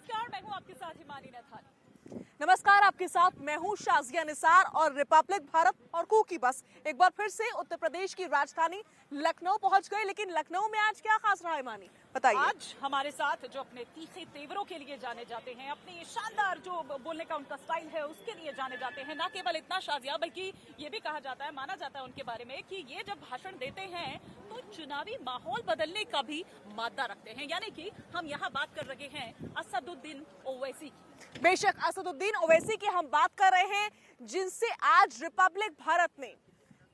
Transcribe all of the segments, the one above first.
नमस्कार, मैं हूं आपके साथ हिमानी नथानी। नमस्कार, आपके साथ मैं हूं शाजिया निसार और रिपब्लिक भारत और कुकी बस एक बार फिर से उत्तर प्रदेश की राजधानी लखनऊ पहुंच गए। लेकिन लखनऊ में आज क्या खास रहा है मानी, बताइए। आज हमारे साथ जो अपने तीखे तेवरों के लिए जाने जाते हैं, अपने ये शानदार जो बोलने का उनका स्टाइल है उसके लिए जाने जाते हैं, ना केवल इतना शाजिया बल्कि ये भी कहा जाता है, माना जाता है उनके बारे में कि ये जब भाषण देते हैं तो चुनावी माहौल बदलने का भी मादा रखते हैं। यानी कि हम यहाँ बात कर रहे हैं असदुद्दीन ओवैसी की। बेशक असदुद्दीन ओवैसी की हम बात कर रहे हैं, जिनसे आज रिपब्लिक भारत ने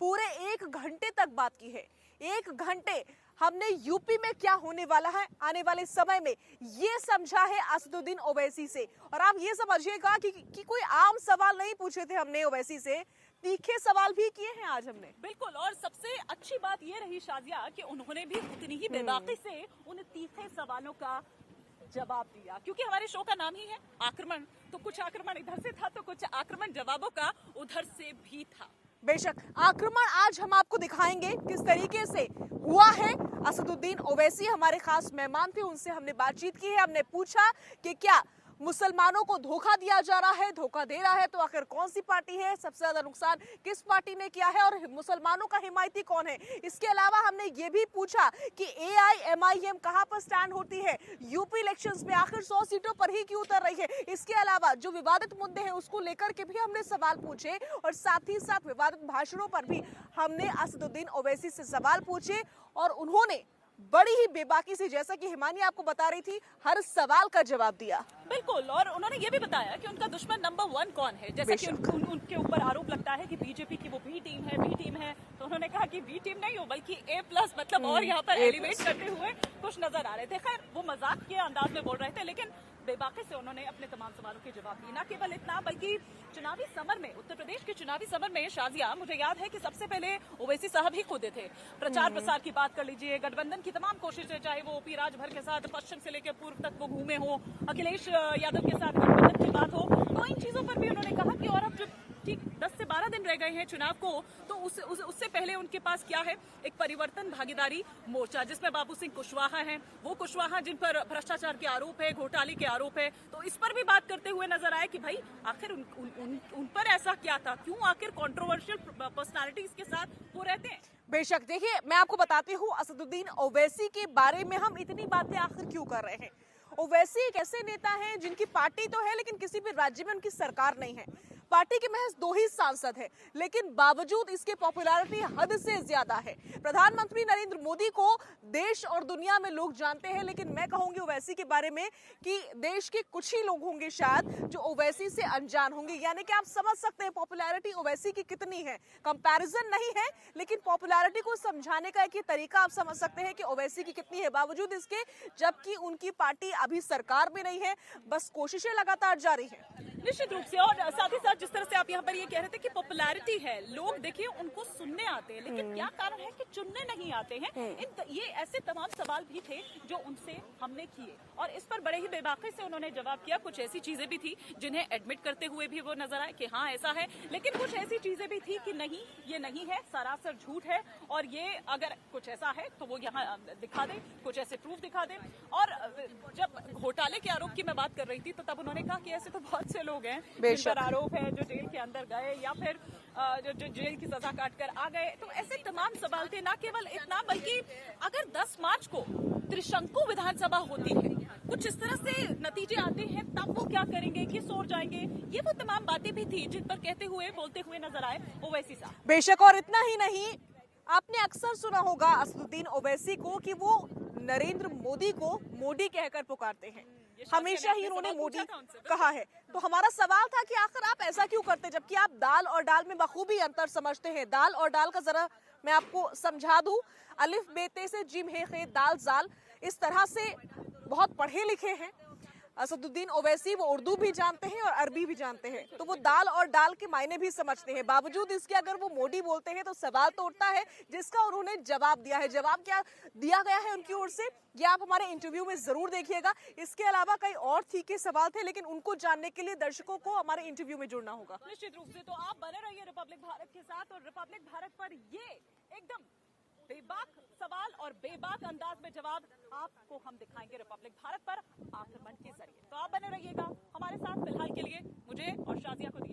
पूरे 1 घंटे तक बात की है। 1 घंटे हमने यूपी में क्या होने वाला है आने वाले समय में ये समझा है असदुद्दीन ओवैसी से। और आप ये समझिएगा कि कोई आम सवाल नहीं पूछे थे हमने ओवैसी से, तीखे सवाल भी किए हैं आज हमने। बिल्कुल, और सबसे अच्छी बात ये रही शाजिया कि उन्होंने भी उतनी ही बेबाकी से उन तीखे सवालों का जवाब दिया, क्योंकि हमारे शो का नाम ही है आक्रमण। तो कुछ आक्रमण इधर से था तो कुछ आक्रमण जवाबों का उधर से भी था। बेशक आक्रमण आज हम आपको दिखाएंगे किस तरीके से हुआ है। असदुद्दीन ओवैसी हमारे खास मेहमान थे, उनसे हमने बातचीत की है। हमने पूछा कि क्या मुसलमानों को धोखा दिया जा रहा है, धोखा दे रहा है तो आखिर कौन सी पार्टी है, सबसे ज्यादा नुकसान किस पार्टी ने किया है और मुसलमानों का हिमायती कौन है। इसके अलावा हमने ये भी पूछा कि AIMIM कहां पर स्टैंड होती है यूपी इलेक्शंस में, आखिर 100 सीटों पर ही क्यों उतर रही है। इसके अलावा जो विवादित मुद्दे हैं उसको लेकर के भी हमने सवाल पूछे और साथ ही साथ विवादित भाषणों पर भी हमने असदुद्दीन ओवैसी से सवाल पूछे और उन्होंने बड़ी ही बेबाकी से, जैसा कि हिमानी आपको बता रही थी, हर सवाल का जवाब दिया। बिल्कुल, और उन्होंने ये भी बताया कि उनका दुश्मन नंबर 1 कौन है। जैसे कि उनके ऊपर आरोप लगता है कि बीजेपी की वो बी टीम है, तो उन्होंने कहा कि बी टीम नहीं हो बल्कि A+ मतलब और यहाँ पर एलिवेट करते हुए कुछ नजर आ रहे थे। खैर, वो मजाक के अंदाज में बोल रहे थे, लेकिन बेबाकी से उन्होंने अपने तमाम सवालों के जवाब दिए। ना केवल इतना बल्कि चुनावी समर में, उत्तर प्रदेश के चुनावी समर में शाजिया, मुझे याद है कि सबसे पहले ओवैसी साहब ही खुद थे। प्रचार प्रसार की बात कर लीजिए, गठबंधन की तमाम कोशिशें, चाहे वो OP राजभर के साथ पश्चिम से लेकर पूर्व तक वो घूमे हो, अखिलेश यादव के साथ गठबंधन की बात हो, तो इन चीजों पर भी उन्होंने कहा कि और अब जो ठीक 10 से 12 दिन रह गए हैं चुनाव को, तो उससे पहले उनके पास क्या है, एक परिवर्तन भागीदारी मोर्चा जिसमें बाबू सिंह कुशवाहा हैं। वो कुशवाहा जिन पर भ्रष्टाचार के आरोप है, घोटाले के आरोप है, तो इस पर भी बात करते हुए नजर आए कि भाई आखिर उन पर ऐसा क्या था, क्यों आखिर कंट्रोवर्शियल पर्सनालिटीज के साथ वो रहते हैं। बेशक देखिए, मैं आपको बताती हूँ असदुद्दीन ओवैसी के बारे में हम इतनी बातें आखिर क्यों कर रहे हैं। ओवैसी एक ऐसे नेता हैं जिनकी पार्टी तो है लेकिन किसी भी राज्य में उनकी सरकार नहीं है। पार्टी के महज 2 ही सांसद हैं, लेकिन बावजूद इसके पॉपुलैरिटी हद से ज्यादा है। प्रधानमंत्री नरेंद्र मोदी को देश और दुनिया में लोग जानते हैं, लेकिन मैं कहूंगी ओवैसी के बारे में कि देश के कुछ ही लोग होंगे शायद जो ओवैसी से अनजान होंगे। यानी कि आप समझ सकते हैं पॉपुलैरिटी ओवैसी की कितनी है। कंपैरिजन नहीं है, लेकिन पॉपुलैरिटी को समझाने का एक ये तरीका आप समझ सकते हैं कि ओवैसी की कितनी है, बावजूद इसके जबकि उनकी पार्टी अभी सरकार में नहीं है, बस कोशिशें लगातार जारी है। निश्चित रूप से, और साथ ही साथ जिस तरह से आप यहाँ पर ये कह रहे थे कि पॉपुलैरिटी है, लोग देखिए उनको सुनने आते हैं, लेकिन क्या कारण है कि चुनने नहीं आते हैं। ये ऐसे तमाम सवाल भी थे जो उनसे हमने किए और इस पर बड़े ही बेबाकी से उन्होंने जवाब किया। कुछ ऐसी चीजें भी थी जिन्हें एडमिट करते हुए भी वो नजर आए कि हाँ ऐसा है, लेकिन कुछ ऐसी चीजें भी थी कि नहीं, ये नहीं है, सरासर झूठ है, और ये अगर कुछ ऐसा है तो वो यहाँ दिखा दे, कुछ ऐसे प्रूफ दिखा दे। और जब घोटाले के आरोप की मैं बात कर रही थी तो तब उन्होंने कहा कि ऐसे तो बहुत से लोग हैं जिन पर आरोप है, जो जेल के अंदर गए या फिर जो जेल की सजा काटकर आ गए। तो ऐसे तमाम सवाल थे। ना केवल इतना बल्कि अगर 10 मार्च को त्रिशंकु विधानसभा होती है, कुछ इस तरह से नतीजे आते हैं, तब वो क्या करेंगे, किस ओर जाएंगे, ये वो तमाम बातें भी थी जिन पर कहते हुए बोलते हुए नजर आए ओवैसी साहब। बेशक, और इतना ही नहीं, आपने अक्सर सुना होगा असदुद्दीन ओवैसी को कि वो नरेंद्र मोदी को मोदी कहकर पुकारते हैं। हमेशा ही उन्होंने मोदी कहा है। तो हमारा सवाल था कि आखिर आप ऐसा क्यों करते, जबकि आप दाल और डाल में बखूबी अंतर समझते हैं। दाल और डाल का जरा मैं आपको समझा दूं, अलिफ बेते से जिम हे खे दाल जाल, इस तरह से बहुत पढ़े लिखे हैं असदुद्दीन ओवैसी। वो उर्दू भी जानते हैं और अरबी भी जानते हैं, तो वो दाल और डाल के मायने भी समझते हैं। बावजूद इसके अगर वो मोदी बोलते हैं तो सवाल तो उठता है, जिसका उन्होंने जवाब दिया है। जवाब क्या दिया गया है उनकी ओर से, ये आप हमारे इंटरव्यू में जरूर देखिएगा। इसके अलावा कई और तीखे सवाल थे, लेकिन उनको जानने के लिए दर्शकों को हमारे इंटरव्यू में जुड़ना होगा। निश्चित रूप से, तो आप बने रहिए रिपब्लिक भारत के साथ, और रिपब्लिक भारत पर ये एकदम बेबाक सवाल और बेबाक अंदाज में जवाब आपको हम दिखाएंगे रिपब्लिक भारत पर आक्रमण के जरिए। तो आप बने शाजिया को